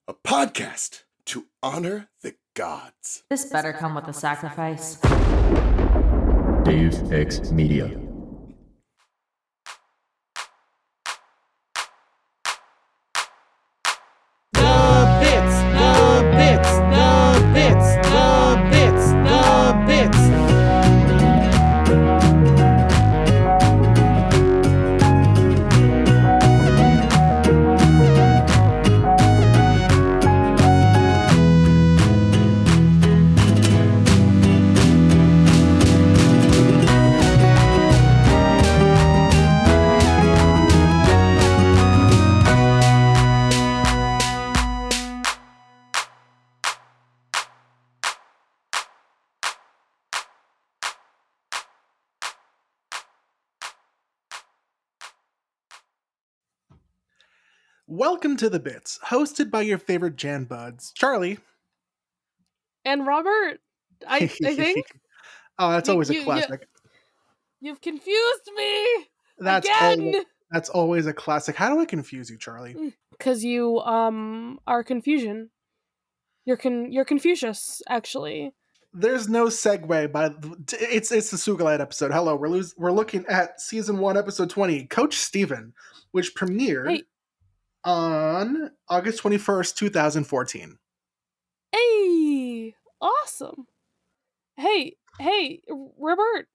a podcast to honor the gods. This better come with a sacrifice. Dave X Media. The bits, the bits, the bits, the bits, the bits. Welcome to The Bits, hosted by your favorite Jan Buds, Charlie. And Robert, I think Oh, that's You- always you- a classic. you've confused me That's again. that's always a classic. How do I confuse you, Charlie? Because you are confusion. You're Confucius, actually. There's no segue, but it's the Sugalite episode. Hello, we're looking at season 1, episode 20, Coach Steven, which premiered Hey. on August 21st, 2014. Hey, awesome. Hey, Robert.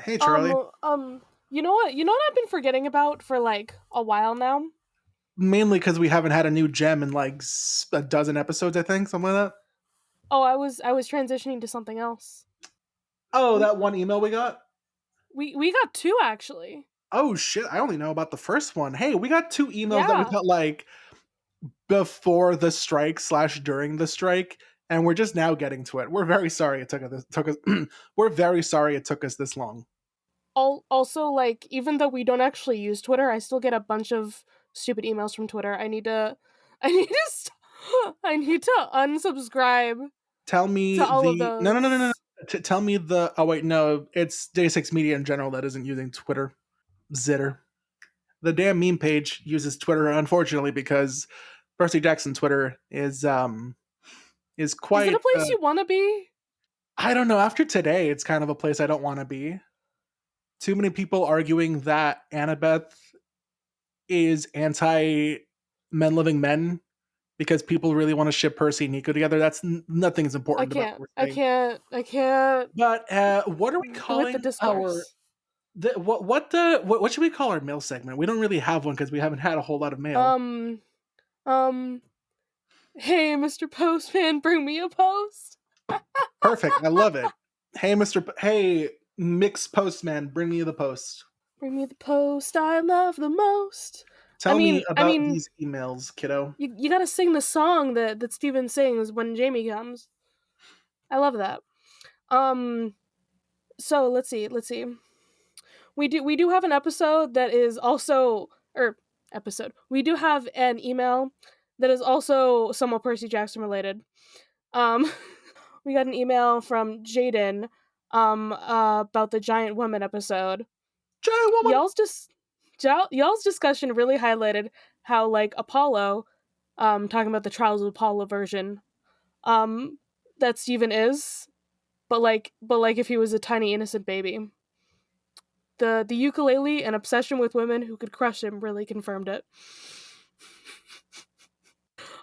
Hey, Charlie. You know what? You know what I've been forgetting about for like a while now. Mainly because we haven't had a new gem in like a dozen episodes, I think, something like that. Oh, I was transitioning to something else. Oh, that one email we got? We got two actually. Oh shit, I only know about the first one. Hey, we got two emails that we Yeah. got like before the strike / during the strike, and we're just now getting to it. We're very sorry it took us we're very sorry it took us this long. Also, like, even though we don't actually use Twitter, I still get a bunch of stupid emails from Twitter. I need to unsubscribe Tell me to all of the those. no. Tell me the oh wait, no, it's Day6 Media in general that isn't using Twitter. Zitter. The damn meme page uses Twitter, unfortunately, because Percy Jackson Twitter is quite. Is it a place you want to be? I don't know. After today, it's kind of a place I don't want to be. Too many people arguing that Annabeth is anti men loving men because people really want to ship Percy and Nico together. That's nothing's I important. about can't. what I we're saying. can't. But what are we With calling the discourse. what should we call our mail segment? We don't really have one because we haven't had a whole lot of mail. Hey, Mr. Postman, bring me a post. Perfect. I love it. Hey, Mix Postman, bring me the post. Bring me the post I love the most. Tell me mean- about I mean- these emails, kiddo. You gotta sing the song that Steven sings when Jamie comes. I love that. So let's see. We do have an episode that is also we do have an email that is also somewhat Percy Jackson related. We got an email from Jaden about the Giant Woman episode. Giant woman. Y'all's discussion really highlighted how like Apollo, talking about the Trials of Apollo version, that Steven is, but like if he was a tiny innocent baby. The ukulele and obsession with women who could crush him really confirmed it.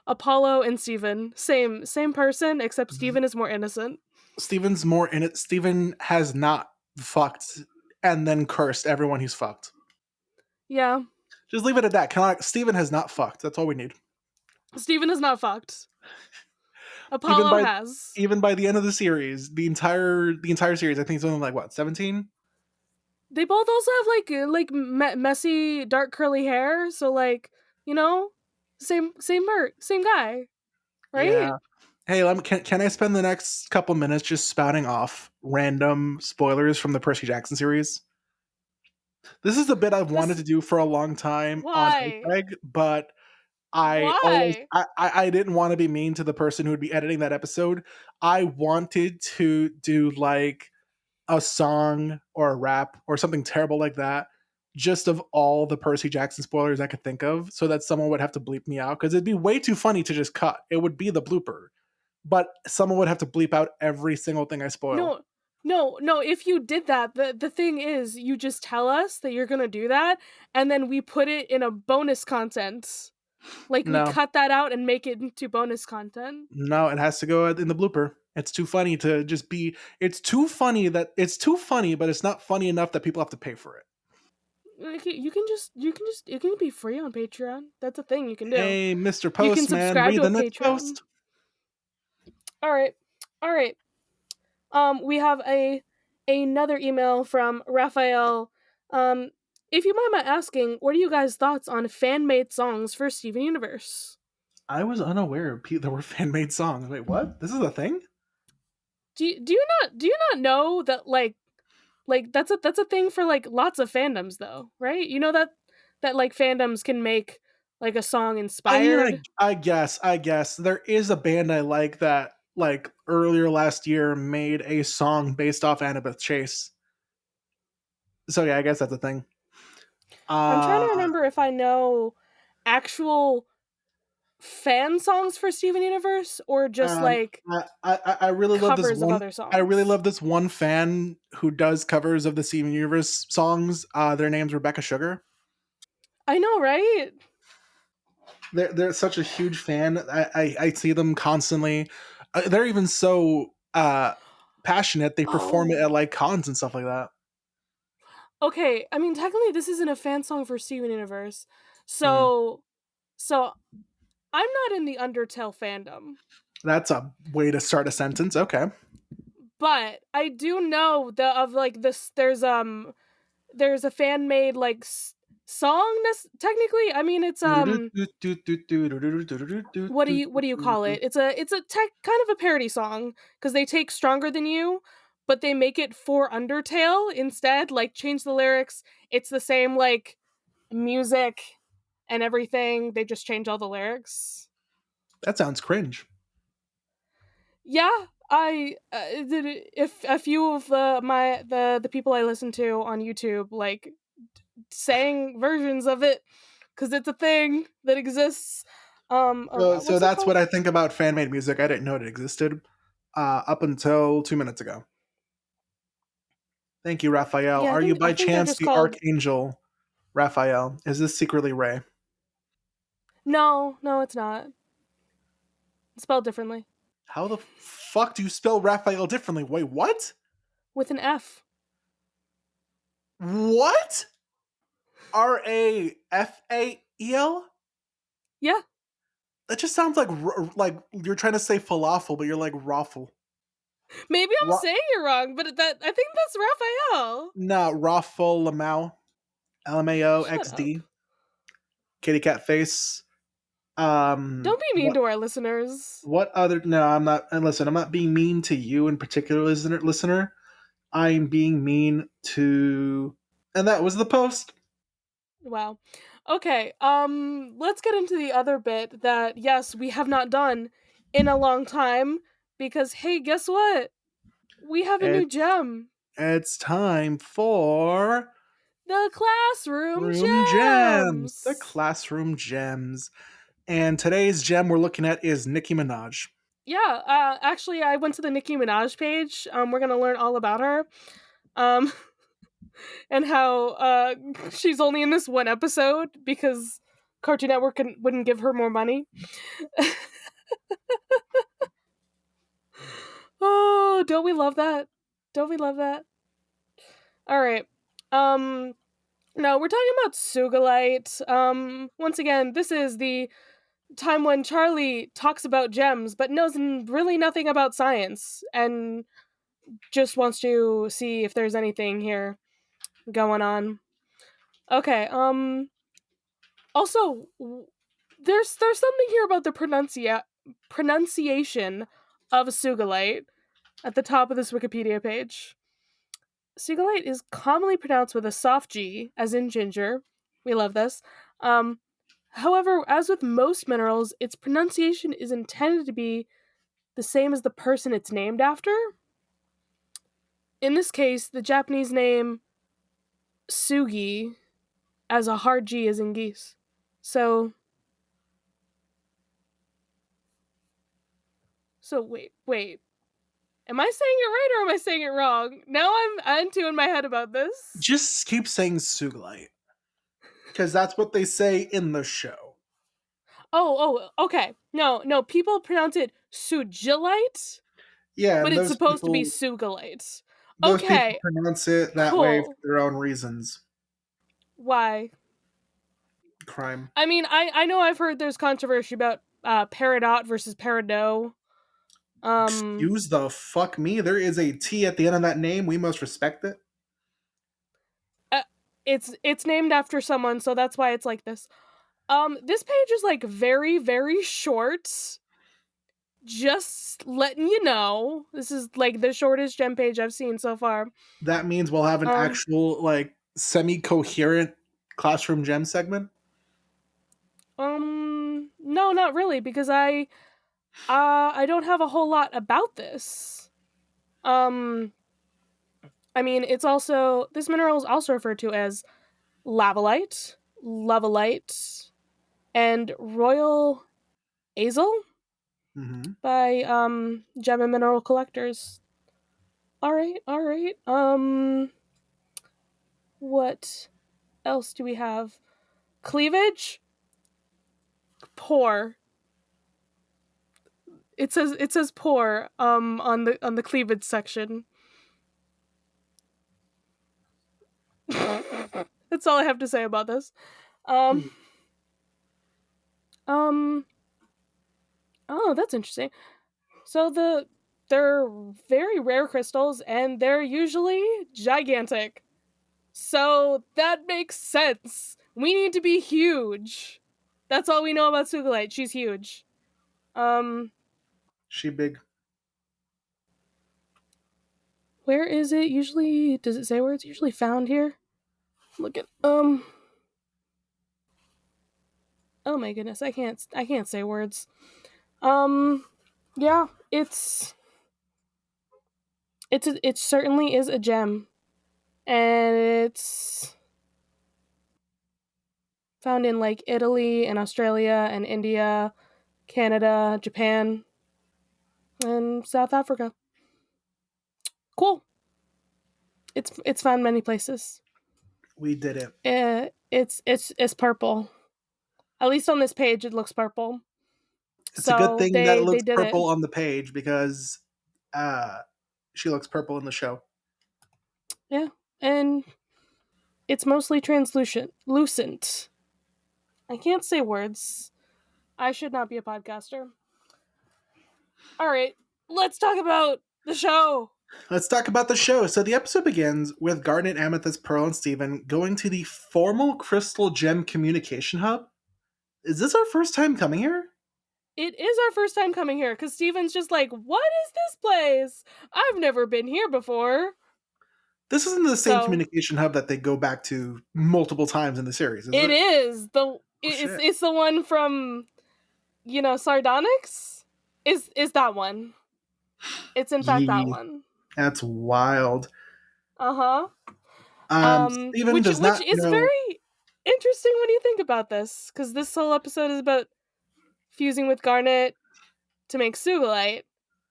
Apollo and Steven, same person, except Steven is more innocent. Steven's more in it. Steven has not fucked and then cursed everyone he's fucked. Yeah, Just leave it at that. Steven has not fucked. That's all we need. Steven is not fucked. Apollo has. Even by the end of the series, the entire series, I think it's only like what, 17? They both also have like messy dark curly hair, so like, you know, same guy, right? Yeah. Hey, can I spend the next couple minutes just spouting off random spoilers from the Percy Jackson series? This is a bit I've wanted to do for a long time Why? on Egg, but I didn't want to be mean to the person who would be editing that episode. I wanted to do like a song or a rap or something terrible like that, just of all the Percy Jackson spoilers I could think of, so that someone would have to bleep me out, because it'd be way too funny to just cut. It would be the blooper, but someone would have to bleep out every single thing I spoil. No. If you did that, the thing is, you just tell us that you're gonna do that, and then we put it in a bonus content. Like, we No, cut that out and make it into bonus content. no, it has to go in the blooper. It's too funny to just be. It's too funny, but it's not funny enough that people have to pay for it. Like, it can be free on Patreon. That's a thing you can do. Hey, Mr. You can Postman, subscribe read to the a next Patreon. post. All right. We have another email from Raphael. If you mind my asking, what are you guys' thoughts on fan-made songs for Steven Universe? I was unaware there were fan made songs. Wait, what? This is a thing? Do you not know that like that's a thing for like lots of fandoms though, right? You know that like fandoms can make like a song inspired. I guess there is a band I like that like earlier last year made a song based off Annabeth Chase. So yeah, I guess that's a thing. I'm trying to remember if I know actual fan songs for Steven Universe or just like I really love this covers of one. other songs. I really love this one fan who does covers of the Steven Universe songs. Their name's Rebecca Sugar. I know, right? They're such a huge fan. I see them constantly. They're even so passionate. They perform it at like cons and stuff like that. Okay, I mean technically this isn't a fan song for Steven Universe. So I'm not in the Undertale fandom. That's a way to start a sentence. Okay. But I do know there's a fan made like song technically. I mean it's what do you call it? It's a kind of a parody song because they take Stronger Than You, but they make it for Undertale instead, like change the lyrics. It's the same like music and everything. They just change all the lyrics. That sounds cringe. Yeah, I if a few of the people I listen to on YouTube like sang versions of it because it's a thing that exists. So that's what I think about fan made music. I didn't know it existed up until 2 minutes ago. Thank you, Raphael. Yeah, Are you by I think chance the Archangel, Raphael? Is this secretly Ray? No, it's not. It's spelled differently. How the fuck do you spell Raphael differently? Wait, what? With an F. What? Rafael? Yeah. That just sounds like you're trying to say falafel, but you're like raffle. Maybe I'm saying it wrong, but I think that's Raphael. No, Raffle Lamau. LMAO XD. Kitty cat face. Don't be mean to our listeners. What other? No, I'm not. And listen, I'm not being mean to you in particular, listener. I'm being mean to. And that was the post. Wow. Okay. Let's get into the other bit that yes we have not done in a long time because hey, guess what? We have a new gem. It's time for the classroom gems. The classroom gems. And today's gem we're looking at is Nicki Minaj. Yeah, actually, I went to the Nicki Minaj page. We're gonna learn all about her, and how she's only in this one episode because Cartoon Network wouldn't give her more money. Oh, don't we love that? Don't we love that? All right. No, we're talking about Sugilite. Once again, this is the time when Charlie talks about gems but knows really nothing about science and just wants to see if there's anything here going on. Okay, also there's something here about the pronunciation of Sugilite at the top of this Wikipedia page. Sugilite is commonly pronounced with a soft G, as in ginger. We love this. However, as with most minerals, its pronunciation is intended to be the same as the person it's named after. In this case, the Japanese name Sugi as a hard G as in geese. So wait. Am I saying it right or am I saying it wrong? Now I'm two in my head about this. Just keep saying Sugalite. Because that's what they say in the show. Oh, okay. No, people pronounce it Sugilite, Yeah, but and it's those supposed to be people, Sugalite. those people Okay, pronounce it that way for cool. their own reasons. Why? Crime. I mean, I know I've heard there's controversy about Peridot versus Peridot. Excuse the fuck me. There is a T at the end of that name. We must respect it. It's named after someone, so that's why it's like this. This page is like very, very short. Just letting you know, this is like the shortest gem page I've seen so far. That means we'll have an actual, like, semi-coherent classroom gem segment. No, not really, because I don't have a whole lot about this. I mean, it's also, this mineral is also referred to as lavalite, levalite, and royal azel by gem and mineral collectors. All right. What else do we have? Cleavage? Poor. It says poor on the cleavage section. That's all I have to say about this. Oh, that's interesting. So they're very rare crystals and they're usually gigantic. So that makes sense. We need to be huge. That's all we know about Sugalite. She's huge. She big. Where is it usually? Does it say where it's usually found here? Look at oh my goodness, I can't say words. Yeah, it certainly is a gem. And it's found in like Italy and Australia and India, Canada, Japan, and South Africa. Cool. It's found many places. We did it. It's purple. At least on this page, it looks purple. It's a good thing that it looks did purple it. on the page because she looks purple in the show. Yeah, and it's mostly translucent. Lucent. I can't say words. I should not be a podcaster. All right, let's talk about the show. Let's talk about the show. So the episode begins with Garnet, Amethyst, Pearl, and Steven going to the formal Crystal Gem Communication Hub. Is this our first time coming here? It is our first time coming here because Steven's just like, what is this place? I've never been here before. This isn't the same communication hub that they go back to multiple times in the series, is it? It is. It's the one from, Sardonyx? Is that one. It's in fact that one. That's wild. Uh-huh. Steven does not which is know... very interesting when you think about this, because this whole episode is about fusing with Garnet to make Sugalite.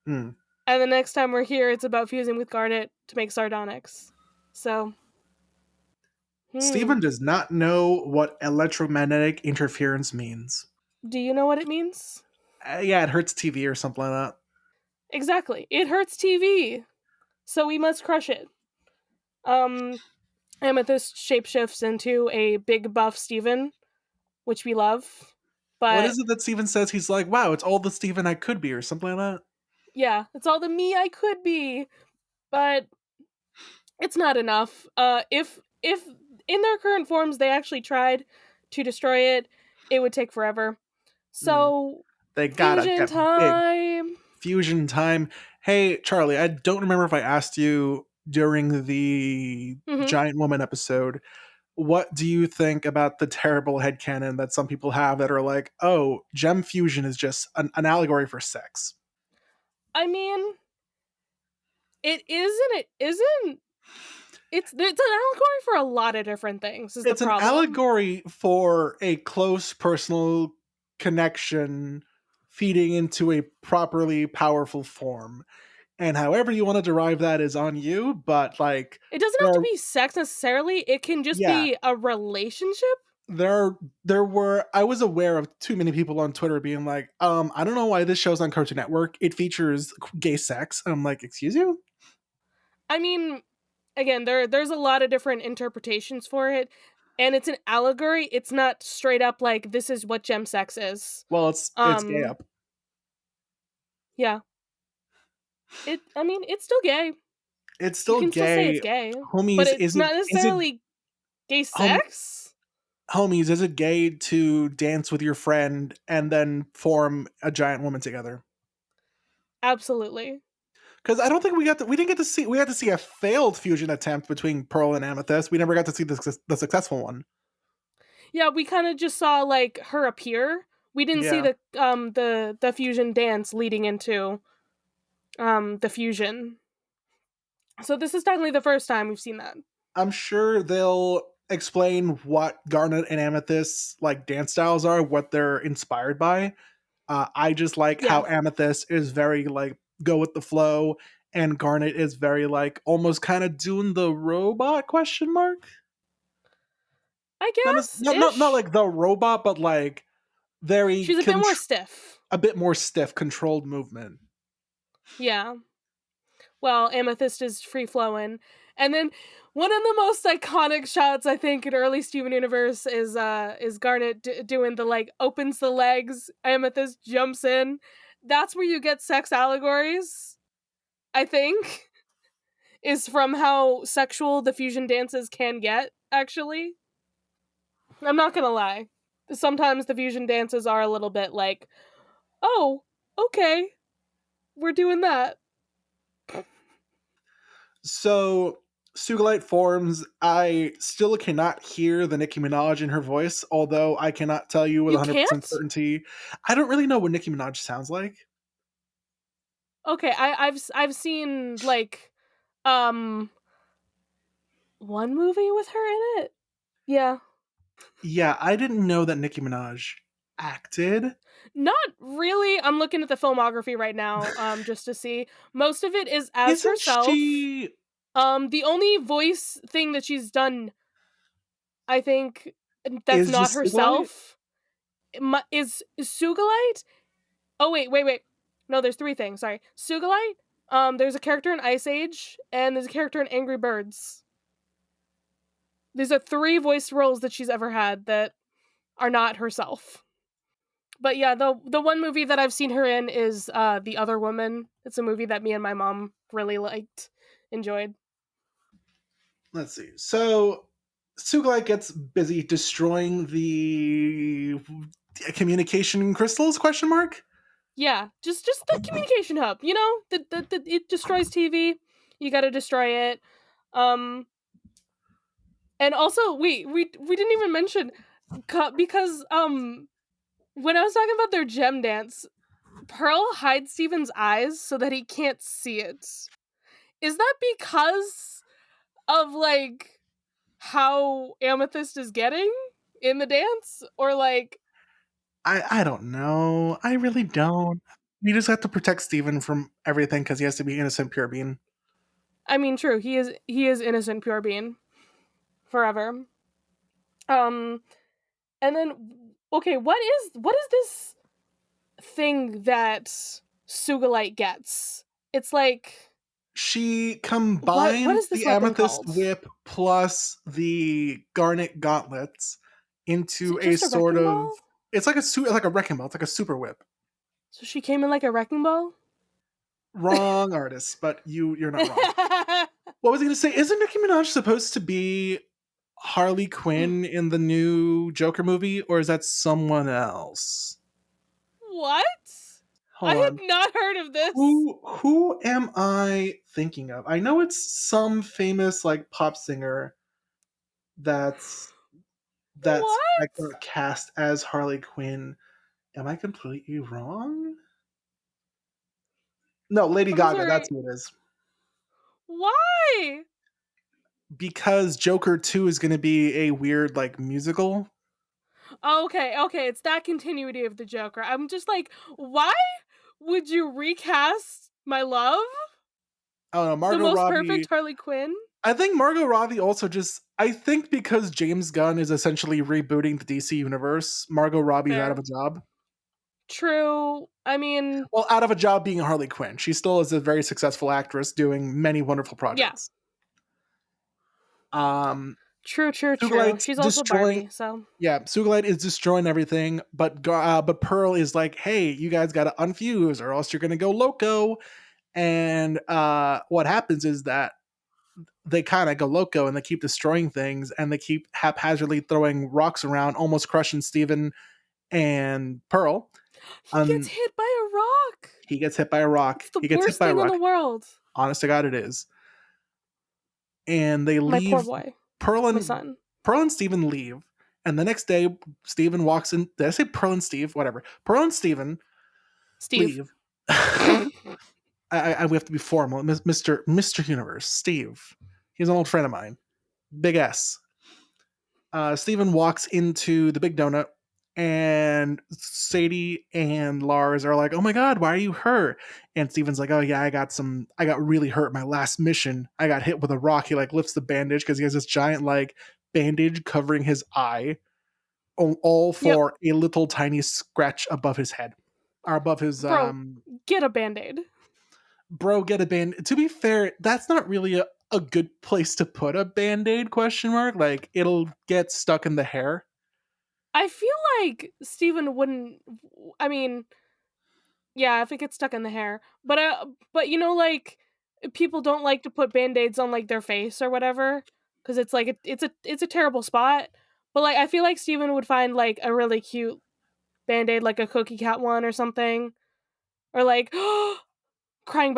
And the next time we're here, it's about fusing with Garnet to make Sardonyx. So... Steven does not know what electromagnetic interference means. Do you know what it means? Yeah, it hurts TV or something like that. Exactly. It hurts TV. So we must crush it. Amethyst shapeshifts into a big buff Steven, which we love. But what is it that Steven says? He's like, wow, it's all the Steven I could be, or something like that? Yeah, it's all the me I could be. But it's not enough. If in their current forms they actually tried to destroy it, it would take forever. So they gotta fusion time. Big. Fusion time. Hey, Charlie, I don't remember if I asked you during the Giant Woman episode, what do you think about the terrible headcanon that some people have that are like, oh, gem fusion is just an allegory for sex? I mean, it is and it isn't. it's an allegory for a lot of different things. Is the It's an problem? allegory for a close personal connection feeding into a properly powerful form. And however you want to derive that is on you, but like It doesn't have to be sex necessarily. It can just yeah, be a relationship. I was aware of too many people on Twitter being like, I don't know why this show's on Cartoon Network. It features gay sex. I'm like, excuse you? I mean, again, there's a lot of different interpretations for it, and it's an allegory. It's not straight up like this is what gem sex is. Well, it's gay up. Yeah. I mean, it's still gay. It's You still can still say it's gay. gay, but Homies, it's not necessarily gay hom- sex. homies, is it gay to dance with your friend and then form a giant woman together? Absolutely. Because I don't think we didn't get to see, we had to see a failed fusion attempt between Pearl and Amethyst. We never got to see the successful one. Yeah, we kind of just saw like her appear. We didn't see Yeah. the fusion dance leading into the fusion. So this is technically the first time we've seen that. I'm sure they'll explain what Garnet and Amethyst like dance styles are, what they're inspired by. I just like Yeah. how Amethyst is very like go with the flow, and Garnet is very like almost kind of doing the robot question mark. I Not, guess not like the robot, but like very she's a bit more stiff. a bit more stiff, controlled movement. Yeah. Well, Amethyst is free flowing, and then one of the most iconic shots I think in early Steven Universe is Garnet doing the like opens the legs, Amethyst jumps in. That's where you get sex allegories, I think, is from how sexual the fusion dances can get. Actually, I'm not gonna lie. Sometimes the fusion dances are a little bit like, oh, okay, we're doing that. So Sugalite forms. I still cannot hear the Nicki Minaj in her voice, although I cannot tell you with You 100% can't? certainty. I don't really know what Nicki Minaj sounds like. Okay, I've seen like um one movie with her in it. Yeah. Yeah, I didn't know that Nicki Minaj acted. Not really. I'm looking at the filmography right now just to see. Most of it is as Isn't herself. she? The only voice thing that she's done, I think, that's Is not just Sugalite? herself is Sugalite. Oh wait. No, there's three things. Sorry. Sugalite, there's a character in Ice Age, and there's a character in Angry Birds. These are three voice roles that she's ever had that are not herself. But yeah, the one movie that I've seen her in is The Other Woman. It's a movie that me and my mom really liked, enjoyed. Let's see. So Sugalite gets busy destroying the communication crystals? Question mark. Yeah, just the communication hub. You know, the it destroys TV. You got to destroy it. And also we didn't even mention because when I was talking about their gem dance, Pearl hides Steven's eyes so that he can't see it. Is that because of like how Amethyst is getting in the dance, or like I don't know. I really don't. We just have to protect Steven from everything because he has to be innocent, pure being. I mean, true, he is innocent, pure being, forever. Um, and then okay, what is this thing that Sugalite gets? It's like She what combines is this the weapon amethyst called? whip plus the garnet gauntlets Is into it a just a sort wrecking of. ball? It's like like a wrecking ball. It's like a super whip. So she came in like a wrecking ball? Wrong artist, but you're not wrong. What was I going to say? Isn't Nicki Minaj supposed to be Harley Quinn in the new Joker movie, or is that someone else? What? I Hold had on. not heard of this. Who am I thinking of? I know it's some famous like pop singer that's What? like got cast as Harley Quinn. Am I completely wrong? No, Lady I'm Gaga. That's sorry. who it is. Why? because Joker 2 is going to be a weird like musical. Okay, it's that continuity of the Joker. I'm just like, why would you recast my love? I don't know, The Margot most Robbie. perfect Harley Quinn? I think Margot Robbie also just. I think because James Gunn is essentially rebooting the DC universe, Margot Robbie's out Fair. of a job. True. I mean, Well, out of a job being Harley Quinn. She still is a very successful actress doing many wonderful projects. true. Sugalight's She's also destroying. Barbie, so Yeah, Sugalight is destroying everything, but Pearl is like, hey, you guys got to unfuse or else you're gonna go loco. And what happens is that they kind of go loco and they keep destroying things and they keep haphazardly throwing rocks around, almost crushing Steven and Pearl. he gets hit by a rock. He gets hit by a rock. It's the He gets hit worst by a thing in rock. the world. Honest to God, it is. And they My leave. poor boy. Pearl My and son. Steven leave. And the next day, Steven walks in. Did I say Pearl and Steve? Whatever. Pearl and Steven Steve. leave. We have to be formal. Mr. Universe, Steve. He's an old friend of mine. Big S. Steven walks into the Big Donut, and Sadie and Lars are like, "Oh my God, why are you hurt?" And Steven's like, "Oh yeah, I got really hurt my last mission. I got hit with a rock." He like lifts the bandage because he has this giant like bandage covering his eye, all for a little tiny scratch above his head or above his Bro, get a Band-Aid. Bro, get a band. To be fair, that's not really a good place to put a band-aid question mark. Like it'll get stuck in the hair. I feel like Steven wouldn't. I mean, yeah, if it gets stuck in the hair, but you know, like people don't like to put Band-Aids on like their face or whatever because it's like it's a terrible spot. But like I feel like Steven would find like a really cute Band-Aid, like a Cookie Cat one or something, or like crying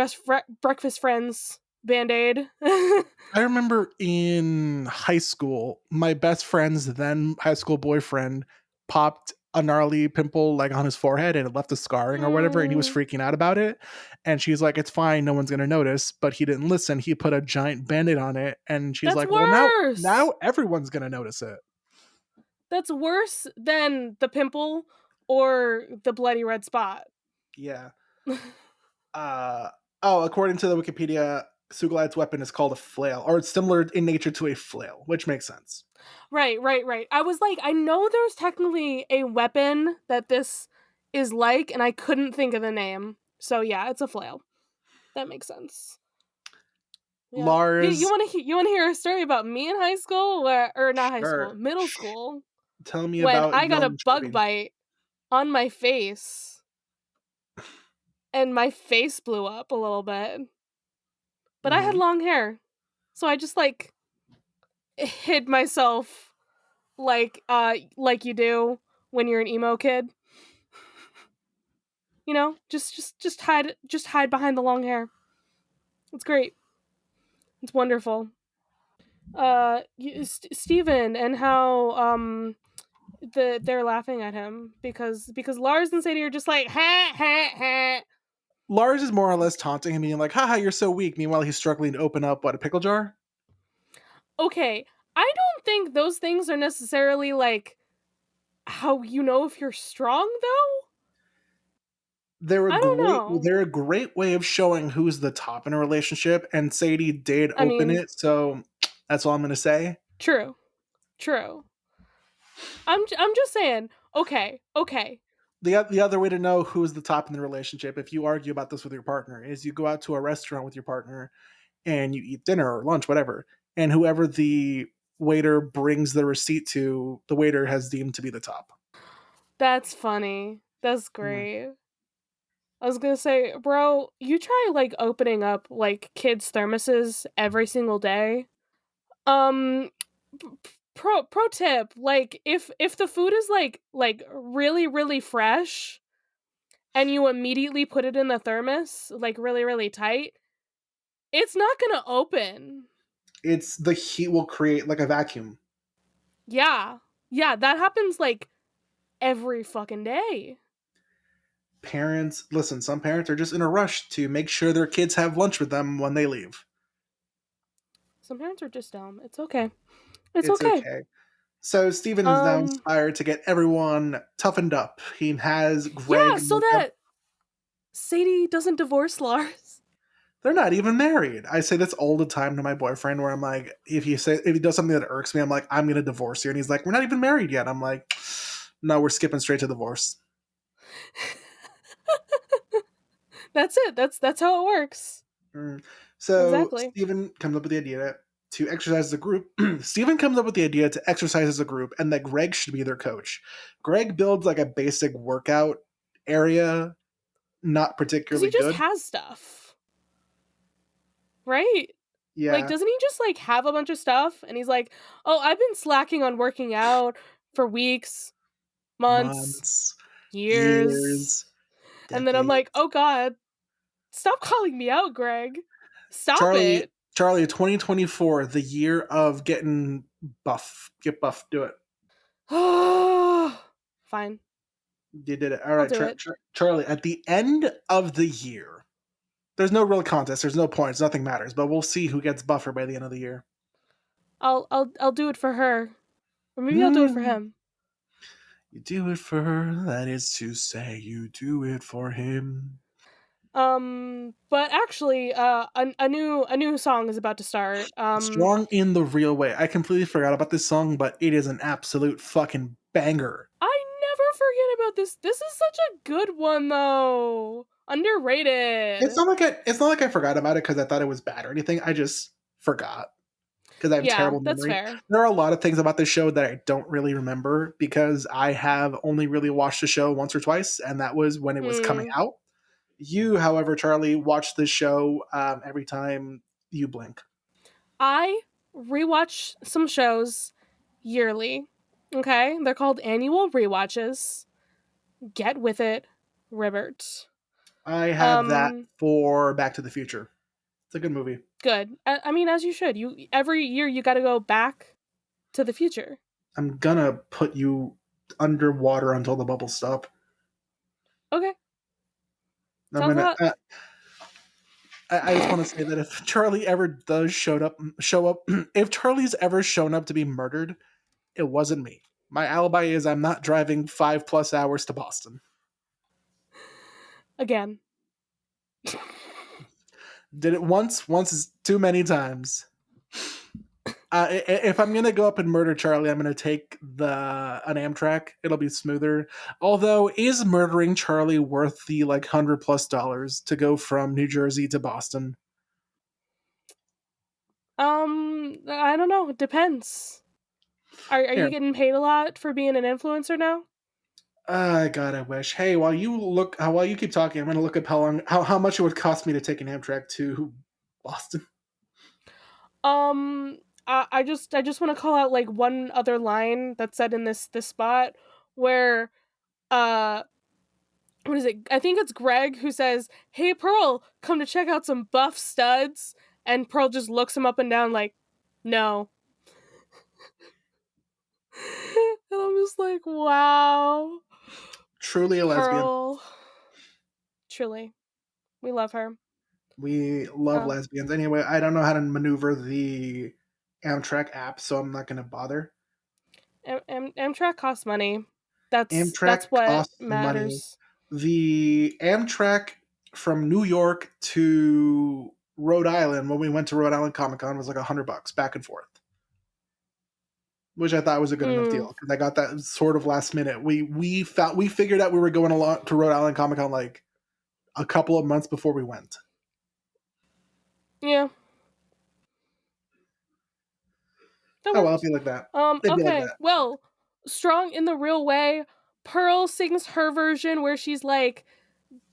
breakfast friends Band-Aid. I remember in high school, my best friend's then high school boyfriend popped a gnarly pimple like on his forehead and it left a scarring or whatever, and he was freaking out about it. And she's like, "It's fine, no one's gonna notice." But he didn't listen. He put a giant band-aid on it, and she's That's like, worse. "Well, now everyone's gonna notice it." That's worse than the pimple or the bloody red spot. Yeah. According to the Wikipedia, Sugalight's weapon is called a flail, or it's similar in nature to a flail, which makes sense. Right. I was like, I know there's technically a weapon that this is like, and I couldn't think of the name. So yeah, it's a flail. That makes sense. Yeah. Lars, you want to hear a story about me in high school, or not high school, middle school? Tell me when about I got a young bug Jody. bite on my face, and my face blew up a little bit. But I had long hair, so I just like hid myself like you do when you're an emo kid. You know, just hide behind the long hair. It's great. It's wonderful. Steven, and how they're laughing at him because Lars and Sadie are just like ha ha ha. Lars is more or less taunting him, being like, "Haha, you're so weak." Meanwhile, he's struggling to open up a pickle jar. Okay, I don't think those things are necessarily like how you know if you're strong though. They're I don't know. They're a great way of showing who's the top in a relationship, and Sadie did open it, so that's all I'm gonna say. True. I'm just saying. Okay. The other way to know who's the top in the relationship, if you argue about this with your partner, is you go out to a restaurant with your partner and you eat dinner or lunch, whatever, and whoever the waiter brings the receipt to, the waiter has deemed to be the top. That's funny. That's great. I was gonna say, bro, you try like opening up like kids' thermoses every single day. Pro tip, like if the food is like really fresh and you immediately put it in the thermos like really tight, it's not gonna open. It's the heat will create like a vacuum. Yeah, that happens like every fucking day. Parents, listen, some parents are just in a rush to make sure their kids have lunch with them when they leave. Some parents are just dumb. It's okay. It's It's okay. okay. So Steven is now Um, inspired to get everyone toughened up. He has yeah, Greg. so that Sadie doesn't divorce Lars. They're not even married. I say this all the time to my boyfriend, where I'm like, if he does something that irks me, I'm like, I'm gonna divorce you, and he's like, we're not even married yet. I'm like, no, we're skipping straight to divorce. That's it. That's how it works. So Exactly. Steven comes up with the idea to exercise as a group. Steven comes up with the idea to exercise as a group, and that Greg should be their coach. Greg builds like a basic workout area, not Because particularly he just good. has stuff. Right? Like, Yeah, doesn't he just like have a bunch of stuff? And he's like, oh, I've been slacking on working out for weeks, months, months, years. years, And then I'm like, decades. oh God, stop calling me out, Greg. Stop Charlie, it. Charlie, 2024, the year of getting buff. Get buff. Do it. Fine. You did it. All I'll right, do it. Charlie. At the end of the year, there's no real contest. There's no points. Nothing matters. But we'll see who gets buffer by the end of the year. I'll do it for her. Or maybe I'll do it for Mm. him. You do it for her. That is to say, you do it for him. But actually, a new song is about to start. Strong in the real way. I completely forgot about this song, but it is an absolute fucking banger. I never forget about this. This is such a good one though. Underrated. It's not like I forgot about it because I thought it was bad or anything. I just forgot because I have Yeah, terrible that's memory. fair. There are a lot of things about this show that I don't really remember because I have only really watched the show once or twice, and that was when it was coming Hmm. out. You, however, Charlie, watch this show every time you blink. I rewatch some shows yearly. Okay? They're called annual rewatches. Get with it, Ribbert. I have that Um for Back to the Future. It's a good movie. Good. I mean, as you should. You every year you got to go back to the future. I'm gonna put you underwater until the bubbles stop. Okay. I'm Sounds gonna. hot. I just want to say that if Charlie ever does show up, if Charlie's ever shown up to be murdered, it wasn't me. My alibi is I'm not driving 5+ hours to Boston. Again. Did it once. Once is too many times. If I'm gonna go up and murder Charlie, I'm gonna take an Amtrak. It'll be smoother. Although, is murdering Charlie worth the like $100+ to go from New Jersey to Boston? I don't know. It depends. Are Here, you getting paid a lot for being an influencer now? God, I wish. Hey, while you keep talking, I'm gonna look up how much it would cost me to take an Amtrak to Boston. Um, I just want to call out like one other line that's said in this spot where uh what is it? I think it's Greg who says, "Hey Pearl, come to check out some buff studs," and Pearl just looks him up and down like, "No." And I'm just like, wow. Truly a lesbian. Pearl. Truly. We love her. We love Uh, lesbians. Anyway, I don't know how to maneuver the Amtrak app, so I'm not gonna bother. Amtrak costs money. That's Amtrak what costs money. matters. The Amtrak from New York to Rhode Island when we went to Rhode Island Comic Con was like $100 back and forth, which I thought was a good enough Mm, deal because I got that sort of last minute. We figured out we were going along to Rhode Island Comic Con like a couple of months before we went. yeah, that Oh well, it'd works. be like that. It'd be like Okay. that. Well, Strong in the Real Way, Pearl sings her version where she's like,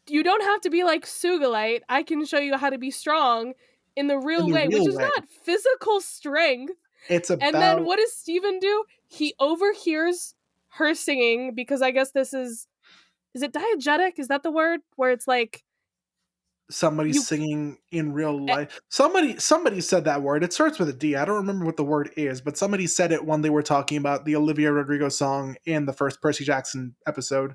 "You don't have to be like Sugalite. I can show you how to be strong in the In real the way," which real is way, not physical strength. it's And then about what does Steven do? He overhears her singing because I guess this is it diegetic? Is that the word? Where it's like somebody you singing in real eh, life. Somebody said that word. It starts with a D. I don't remember what the word is, but somebody said it when they were talking about the Olivia Rodrigo song in the first Percy Jackson episode.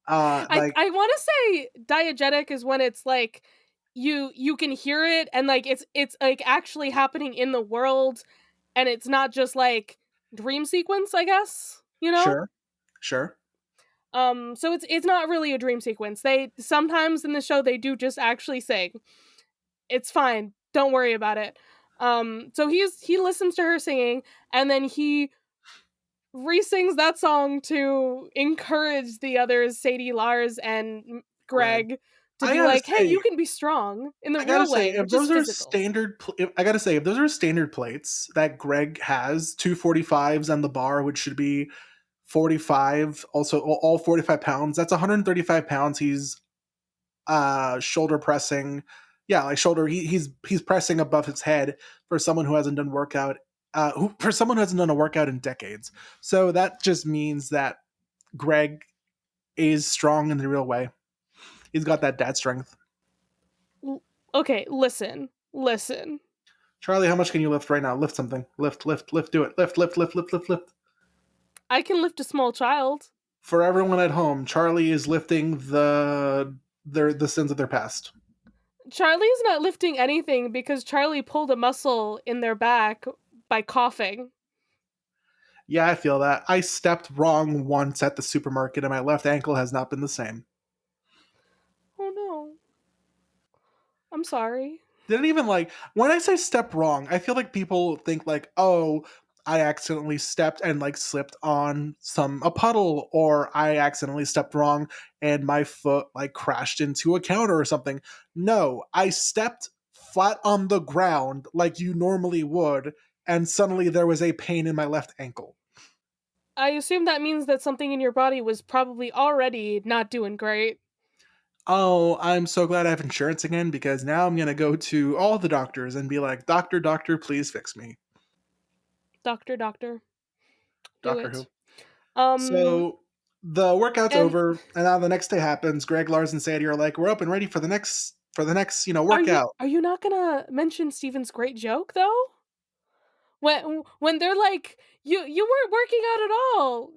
I Like want to say diegetic is when it's like you can hear it, and like it's like actually happening in the world, and it's not just like dream sequence, I guess, you know? Sure. So it's not really a dream sequence. They sometimes in the show they do just actually sing. It's fine. Don't worry about it. So he listens to her singing, and then he re-sings that song to encourage the others, Sadie, Lars, and Greg. Greg, to I be gotta like, "Hey, say, you can be strong in the I gotta real say, way, if which is those are physical." standard, I gotta say, if those are standard plates that Greg has, 245s and the bar, which should be 45, also all 45 pounds, that's 135 pounds. He's shoulder pressing, yeah, like shoulder. He's pressing above his head for someone who hasn't done workout. For someone who hasn't done a workout in decades. So that just means that Greg is strong in the real way. He's got that dad strength. Okay, listen. Charlie, how much can you lift right now? Lift something. Lift. Do it. Lift. I can lift a small child. For everyone at home, Charlie is lifting the sins of their past. Charlie's not lifting anything because Charlie pulled a muscle in their back by coughing. Yeah, I feel that. I stepped wrong once at the supermarket and my left ankle has not been the same. Oh no. I'm sorry. Didn't even like when I say step wrong, I feel like people think like, oh, I accidentally stepped and like slipped on a puddle, or I accidentally stepped wrong and my foot like crashed into a counter or something. No, I stepped flat on the ground like you normally would, and suddenly there was a pain in my left ankle. I assume that means that something in your body was probably already not doing great. Oh, I'm so glad I have insurance again because now I'm gonna go to all the doctors and be like, doctor, please fix me. Doctor, do Doctor it. Who. Um So the workout's and over, and now the next day happens. Greg, Lars, and Sadie are like, "We're up and ready for the next workout." are you not gonna mention Steven's great joke though? When they're like, you weren't working out at all.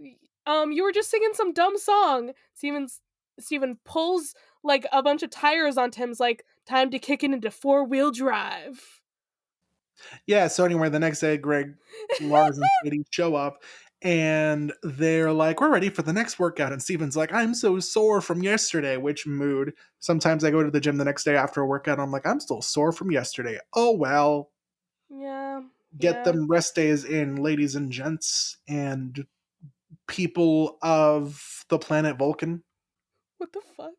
You were just singing some dumb song. Steven pulls like a bunch of tires onto him's like, time to kick it into 4-wheel drive. Yeah. So anyway, the next day, Greg, Lars, and Sadie show up, and they're like, "We're ready for the next workout." And Steven's like, "I'm so sore from yesterday." Which mood? Sometimes I go to the gym the next day after a workout. I'm like, "I'm still sore from yesterday." Oh well. Yeah. Get Yeah. them rest days in, ladies and gents, and people of the planet Vulcan. What the fuck?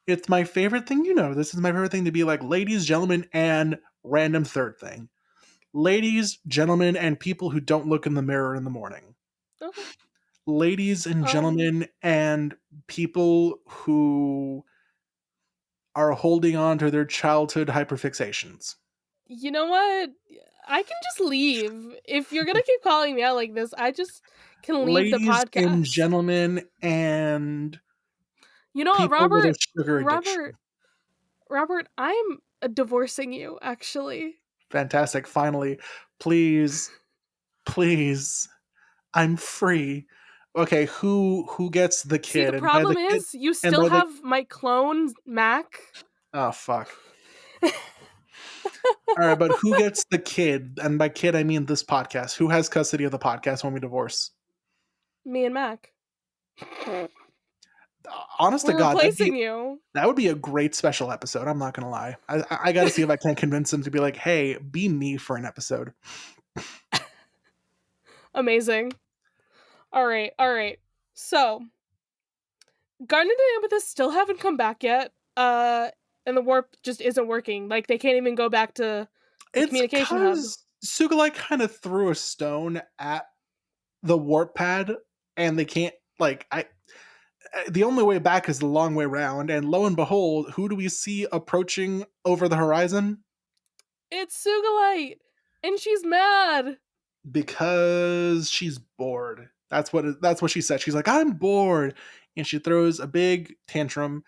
It's my favorite thing, this is my favorite thing to be like, ladies, gentlemen, and random third thing. Ladies, gentlemen, and people who don't look in the mirror in the morning. Okay. Ladies and Um gentlemen, and people who are holding on to their childhood hyperfixations. you know what? I can just leave. If you're gonna keep calling me out like this, I just can leave the Ladies and podcast. gentlemen, and You know what, people with a sugar addiction. Robert, I'm divorcing you, actually. Fantastic. Finally, please, please, I'm free. Okay, who gets the See, the kid? And by the problem kid, is you and still by the have my clone, Mac. oh fuck. All right, but who gets the kid? And by kid, I mean this podcast. Who has custody of the podcast when we divorce? Me and Mac. Honest to We're God, replacing you. that would be a great special episode. I'm not gonna lie. I got to see if I can convince him to be like, "Hey, be me for an episode." Amazing. All right. So, Garnet and Amethyst still haven't come back yet. And the warp just isn't working. Like, they can't even go back to the It's communication hub. because Sugalai kind of threw a stone at the warp pad, and they can't like I. The only way back is the long way round, and lo and behold, who do we see approaching over the horizon? It's Sugalite, and she's mad. Because she's bored. That's what she said. She's like, "I'm bored," and she throws a big tantrum.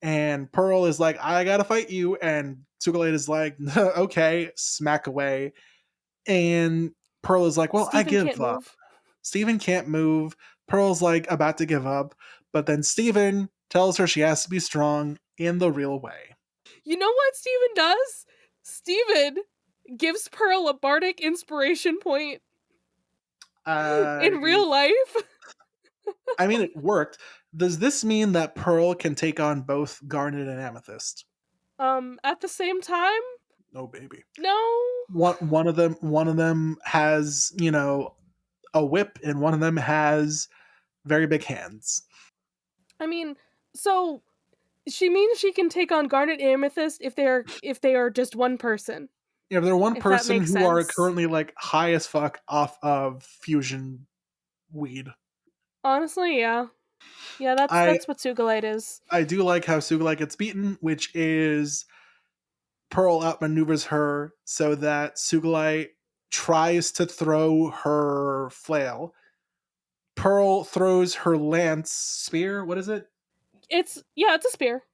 And Pearl is like, "I gotta fight you," and Sugalate is like, "Okay," smack away. And Pearl is like, "Well, I Steven give can't up." move. Steven can't move. Pearl's like about to give up, but then Steven tells her she has to be strong in the real way. You know what Steven does? Steven gives Pearl a bardic inspiration point in real life. I mean, it worked. Does this mean that Pearl can take on both Garnet and Amethyst? At the same time, No, baby. no. One of them has, a whip, and one of them has very big hands. I mean, so she means she can take on Garnet and Amethyst if they are just one person. If they're one If that person makes who are sense. currently like high as fuck off of fusion weed. Honestly, yeah. Yeah, that's what Sugilite is. I do like how Sugilite gets beaten, which is Pearl outmaneuvers her so that Sugilite tries to throw her flail. Pearl throws her lance spear. What is it? It's a spear.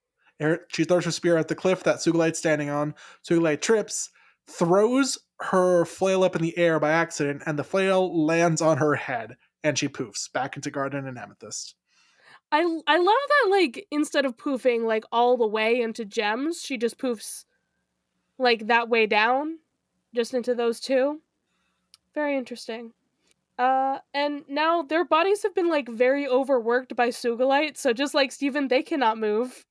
She throws her spear at the cliff that Sugilite's standing on. Sugilite trips, throws her flail up in the air by accident, and the flail lands on her head, and she poofs back into Garden and Amethyst. I love that, like, instead of poofing like all the way into gems, she just poofs like that way down, just into those two. Very interesting. And now their bodies have been like very overworked by Sugilite, so just like Steven, they cannot move.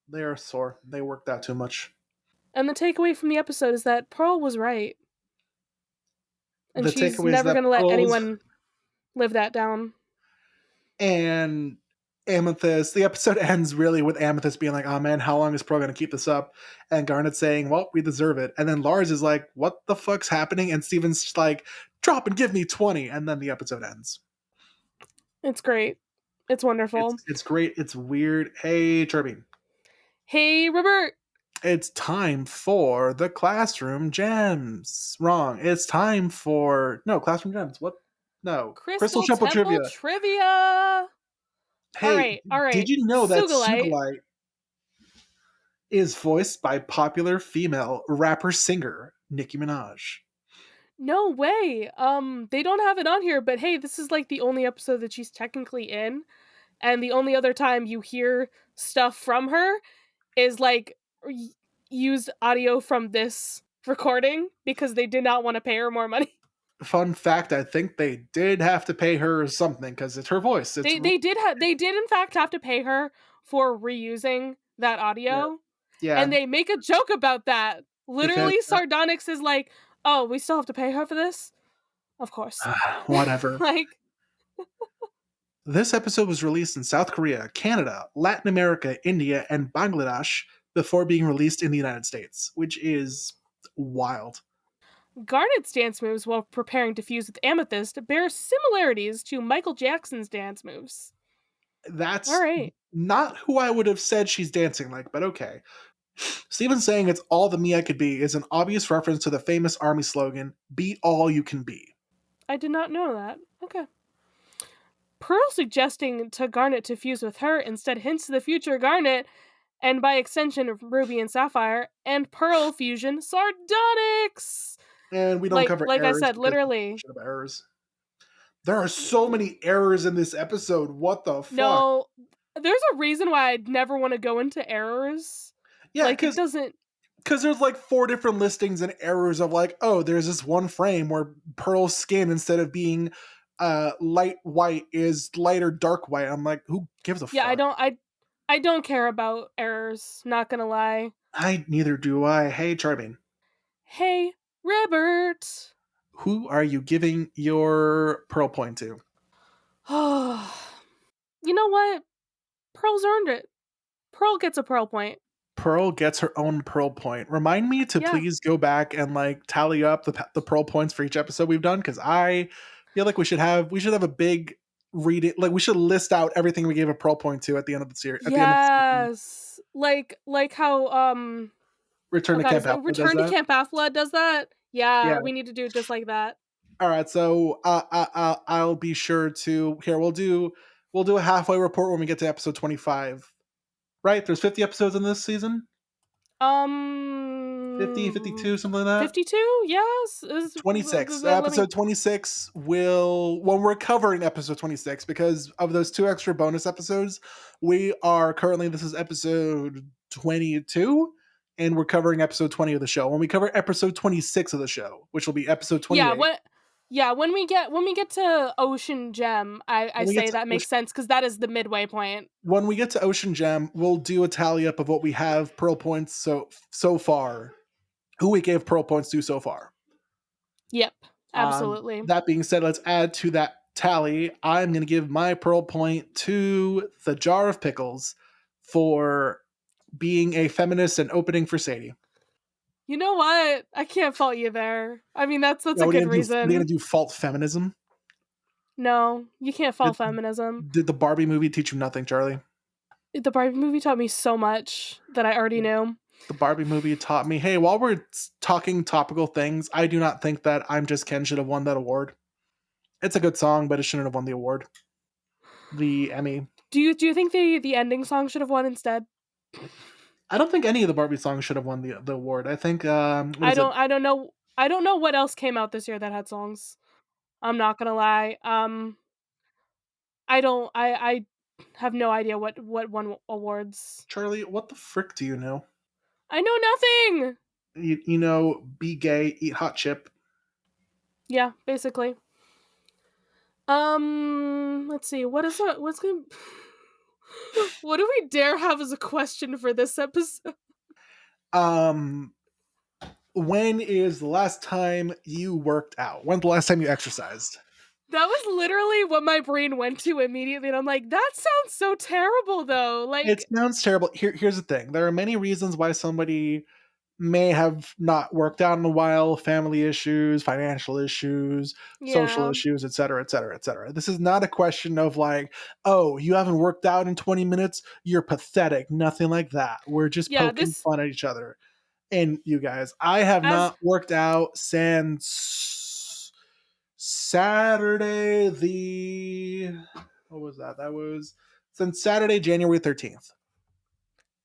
They are sore. They worked out too much. And the takeaway from the episode is that Pearl was right. And The she's takeaway is never that going to let Pearl's- anyone live that down. And Amethyst, the episode ends really with Amethyst being like, oh man, how long is Pearl going to keep this up? And Garnet saying, well, we deserve it. And then Lars is like, what the fuck's happening? And Steven's just like, drop and give me 20. And then the episode ends. It's great. It's wonderful. It's great. It's weird. Hey, Turbine. Hey, Robert. It's time for the Classroom Gems. Wrong. It's time for... No, Classroom Gems. What? No. Crystal Temple Temple Trivia. Hey, all right. Did you know that Sugilite Sugilite is voiced by popular female rapper-singer Nicki Minaj? No way. They don't have it on here, but hey, this is like the only episode that she's technically in, and the only other time you hear stuff from her is like used audio from this recording because they did not want to pay her more money. Fun fact, I think they did have to pay her something because it's her voice. They did in fact have to pay her for reusing that audio. Yeah. And they make a joke about that. Literally, Because, Sardonyx is like, oh, we still have to pay her for this? Of course. whatever. Like, this episode was released in South Korea, Canada, Latin America, India, and Bangladesh before being released in the United States, which is wild. Garnet's dance moves while preparing to fuse with Amethyst bear similarities to Michael Jackson's dance moves. That's all right. Not who I would have said she's dancing like, but okay. Steven saying it's all the me I could be is an obvious reference to the famous army slogan, be all you can be. I did not know that. Okay. Pearl suggesting to Garnet to fuse with her instead hints to the future Garnet, and by extension Ruby and Sapphire, and Pearl fusion Sardonyx! And we don't cover like errors. I said, literally. Errors. There are so many errors in this episode. What the fuck? No, there's a reason why I'd never want to go into errors. Yeah, like it doesn't. Because there's like 4 different listings and errors of like, oh, there's this one frame where Pearl's skin instead of being light white is light or dark white. I'm like, who gives a fuck? Yeah, I don't care about errors. Not gonna lie. Neither do I. Hey, Charmaine. Hey, Robert. Who are you giving your Pearl point to? You know what? Pearl's earned it. Pearl gets a Pearl point. Pearl gets her own Pearl point. Remind me to please go back and like tally up the Pearl points for each episode we've done, because I feel like we should have a big reading. Like we should list out everything we gave a Pearl point to at the end of the series. Yes, like how Return to Camp Aphla does that. Yeah, we need to do it just like that. All right, so I'll be sure to we'll do a halfway report when we get to episode 25. Right? There's 50 episodes in this season? 50, 52, something like that? 52, yes. 26. Episode 26 when we're covering episode 26, because of those 2 extra bonus episodes, this is episode 22. and we're covering episode 20 of the show. When we cover episode 26 of the show, which will be episode 28. When we get to Ocean Gem, I say that makes sense because that is the midway point. When we get to Ocean Gem, we'll do a tally up of what we have Pearl points so far. Who we gave Pearl points to so far. Yep, absolutely. That being said, let's add to that tally. I'm going to give my Pearl point to the Jar of Pickles for being a feminist and opening for Sadie. You know what? I can't fault you there. I mean, that's a good reason. Are you going to do fault feminism? No, you can't fault feminism. Did the Barbie movie teach you nothing, Charlie? The Barbie movie taught me so much that I already knew. The Barbie movie taught me, hey, while we're talking topical things, I do not think that I'm Just Ken should have won that award. It's a good song, but it shouldn't have won the award. The Emmy. Do you think the ending song should have won instead? I don't think any of the Barbie songs should have won the award. I think I don't know what else came out this year that had songs. I'm not gonna lie. I have no idea what won awards. Charlie, what the frick do you know? I know nothing. You know, be gay, eat hot chip. Yeah, basically. Let's see. What do we dare have as a question for this episode? When is the last time you worked out? When's the last time you exercised? That was literally what my brain went to immediately, and I'm like, that sounds so terrible, though. Like, it sounds terrible. Here's the thing: there are many reasons why somebody may have not worked out in a while: family issues, financial issues, social issues, etc., etc., etc. This is not a question of like, oh, you haven't worked out in 20 minutes, you're pathetic. Nothing like that. We're just poking fun at each other. And you guys, I have not worked out since Saturday what was that? That was since Saturday, January 13th.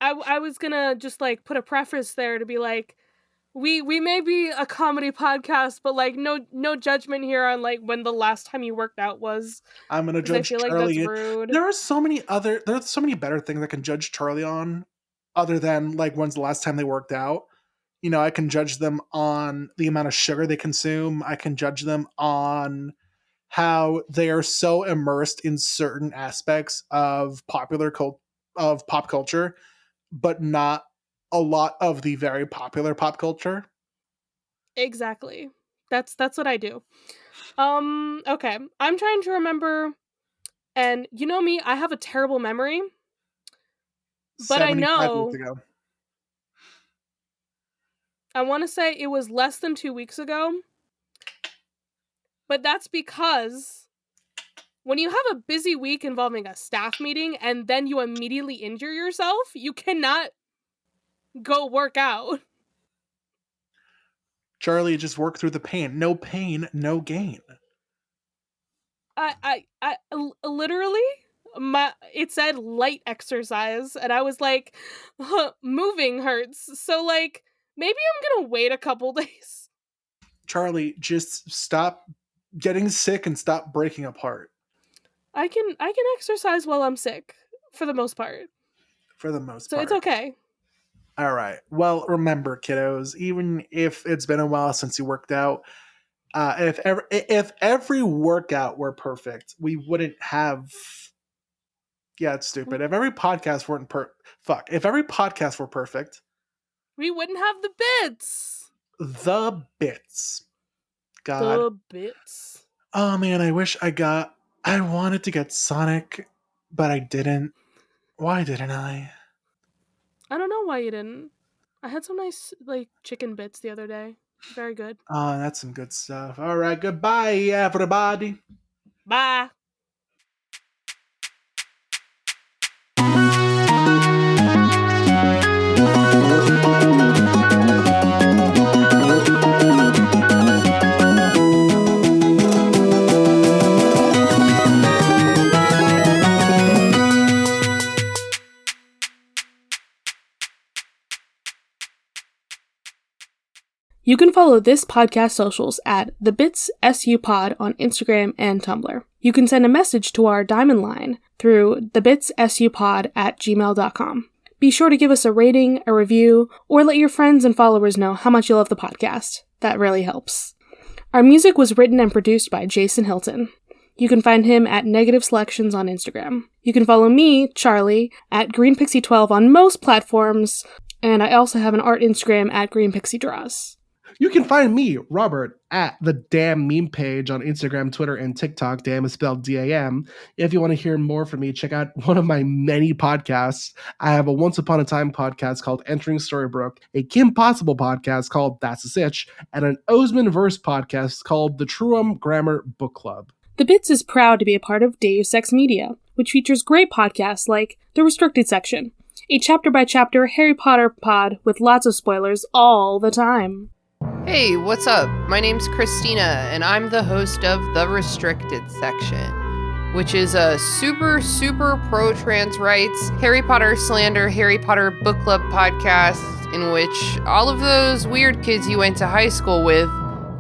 I was gonna just like put a preface there to be like, we may be a comedy podcast, but like no judgment here on like when the last time you worked out was. I'm gonna judge Charlie. Like that's rude. There are so many better things I can judge Charlie on, other than like when's the last time they worked out. You know, I can judge them on the amount of sugar they consume. I can judge them on how they are so immersed in certain aspects of pop culture, but not a lot of the very popular pop culture. Exactly. That's what I do. Okay. I'm trying to remember, and you know me, I have a terrible memory. But I know I want to say it was less than 2 weeks ago. But that's because when you have a busy week involving a staff meeting and then you immediately injure yourself, you cannot go work out. Charlie, just work through the pain. No pain, no gain. I literally, it said light exercise, and I was like, moving hurts. So like, maybe I'm gonna wait a couple days. Charlie, just stop getting sick and stop breaking apart. I can exercise while I'm sick, for the most part. So it's okay. All right. Well, remember, kiddos, even if it's been a while since you worked out, if every workout were perfect, we wouldn't have. Yeah, it's stupid. If every podcast weren't if every podcast were perfect, we wouldn't have the bits. The bits. God. The bits. Oh man, I wanted to get Sonic, but I didn't. Why didn't I? I don't know why you didn't. I had some nice like chicken bits the other day. Very good. Oh, that's some good stuff. All right, goodbye, everybody. Bye. You can follow this podcast socials at The Bits SU Pod on Instagram and Tumblr. You can send a message to our Diamond line through thebitsSUpod@gmail.com. Be sure to give us a rating, a review, or let your friends and followers know how much you love the podcast. That really helps. Our music was written and produced by Jason Hilton. You can find him at Negative Selections on Instagram. You can follow me, Charlie, at GreenPixie12 on most platforms, and I also have an art Instagram at GreenPixieDraws. You can find me, Robert, at the Damn Meme page on Instagram, Twitter, and TikTok. Damn is spelled D-A-M. If you want to hear more from me, check out one of my many podcasts. I have a Once Upon a Time podcast called Entering Storybrooke, a Kim Possible podcast called That's a Sitch, and an Osman Verse podcast called The Truum Grammar Book Club. The Bits is proud to be a part of Deus Ex Media, which features great podcasts like The Restricted Section, a chapter-by-chapter Harry Potter pod with lots of spoilers all the time. Hey, what's up? My name's Christina, and I'm the host of The Restricted Section, which is a super pro-trans rights, Harry Potter slander, Harry Potter book club podcast in which all of those weird kids you went to high school with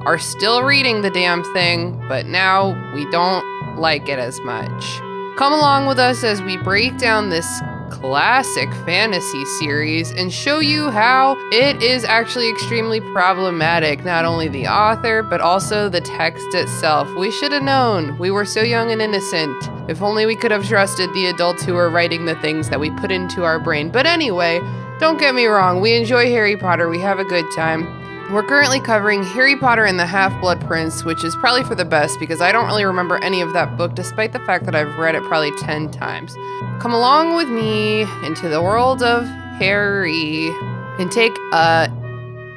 are still reading the damn thing, but now we don't like it as much. Come along with us as we break down this classic fantasy series and show you how it is actually extremely problematic, not only the author, but also the text itself. We should have known. We were so young and innocent. If only we could have trusted the adults who were writing the things that we put into our brain. But anyway, don't get me wrong, we enjoy Harry Potter, we have a good time. We're currently covering Harry Potter and the Half-Blood Prince, which is probably for the best because I don't really remember any of that book, despite the fact that I've read it probably 10 times. Come along with me into the world of Harry and take a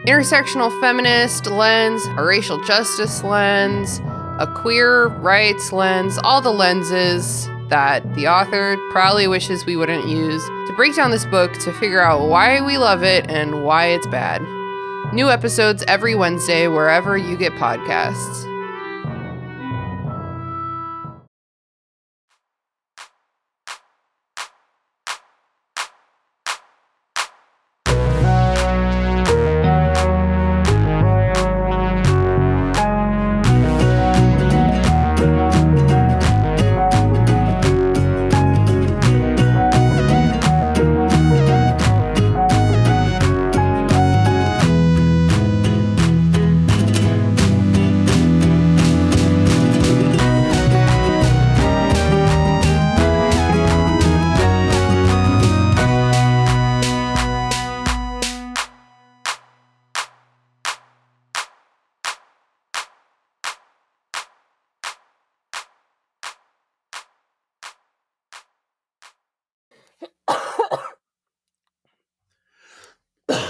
intersectional feminist lens, a racial justice lens, a queer rights lens, all the lenses that the author probably wishes we wouldn't use to break down this book to figure out why we love it and why it's bad. New episodes every Wednesday wherever you get podcasts.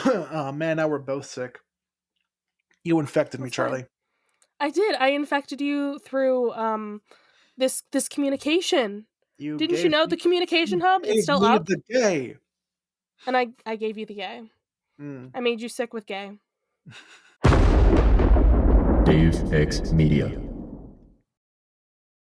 Oh man, now we're both sick. You infected me, That's fine. Charlie. I did. I infected you through this communication. Didn't you know the communication hub? It's still up. The gay. And I gave you the gay. I made you sick with gay. Deus Ex Media.